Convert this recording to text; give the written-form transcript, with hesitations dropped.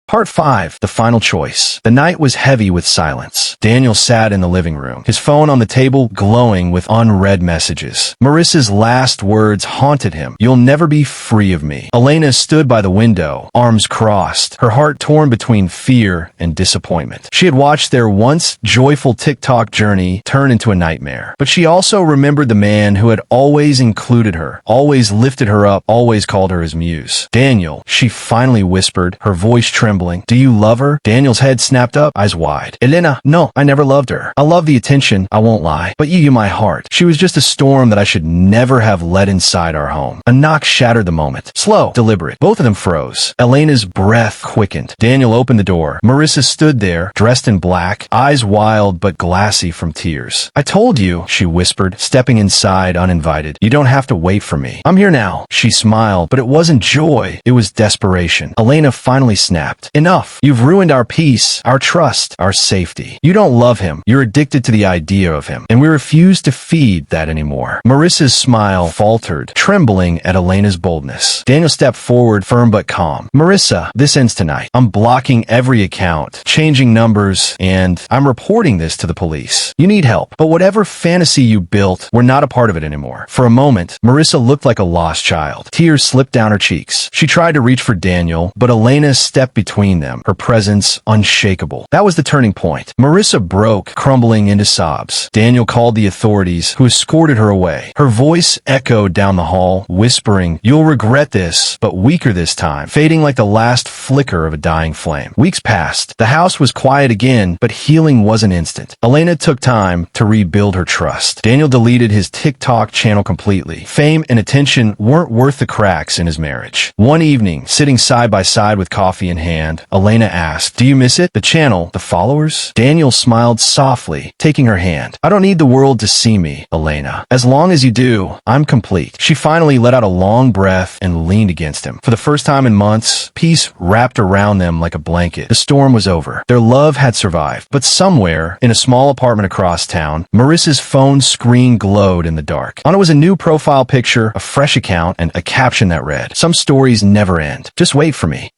Part 5. The Final Choice. The night was heavy with silence. Daniel sat in the living room, his phone on the table glowing with unread messages. Marissa's last words haunted him. "You'll never be free of me." Elena stood by the window, arms crossed, her heart torn between fear and disappointment. She had watched their once joyful TikTok journey turn into a nightmare. But she also remembered the man who had always included her, always lifted her up, always called her his muse. "Daniel," she finally whispered, her voice trembling. "Do you love her?" Daniel's head snapped up, eyes wide. "Elena, no, I never loved her. I love the attention, I won't lie. But you my heart. She was just a storm that I should never have let inside our home." A knock shattered the moment. Slow, deliberate. Both of them froze. Elena's breath quickened. Daniel opened the door. Marissa stood there, dressed in black, eyes wild but glassy from tears. "I told you," she whispered, stepping inside uninvited. "You don't have to wait for me. I'm here now." She smiled, but it wasn't joy. It was desperation. Elena finally snapped. "Enough. You've ruined our peace, our trust, our safety. You don't love him. You're addicted to the idea of him, and we refuse to feed that anymore." Marissa's smile faltered, trembling at Elena's boldness. Daniel stepped forward, firm but calm. "Marissa, this ends tonight. I'm blocking every account, changing numbers, and I'm reporting this to the police. You need help, but whatever fantasy you built, we're not a part of it anymore." For a moment, Marissa looked like a lost child. Tears slipped down her cheeks. She tried to reach for Daniel, but Elena stepped between them, her presence unshakable. That was the turning point. Marissa broke, crumbling into sobs. Daniel called the authorities, who escorted her away. Her voice echoed down the hall, whispering, "You'll regret this, but weaker this time," fading like the last flicker of a dying flame. Weeks passed. The house was quiet again, but healing wasn't instant. Elena took time to rebuild her trust. Daniel deleted his TikTok channel completely. Fame and attention weren't worth the cracks in his marriage. One evening, sitting side by side with coffee in hand, Elena asked, "Do you miss it? The channel, the followers?" Daniel smiled softly, taking her hand. "I don't need the world to see me, Elena. As long as you do, I'm complete." She finally let out a long breath and leaned against him. For the first time in months, peace wrapped around them like a blanket. The storm was over. Their love had survived. But somewhere, in a small apartment across town, Marissa's phone screen glowed in the dark. On it was a new profile picture, a fresh account, and a caption that read, "Some stories never end. Just wait for me."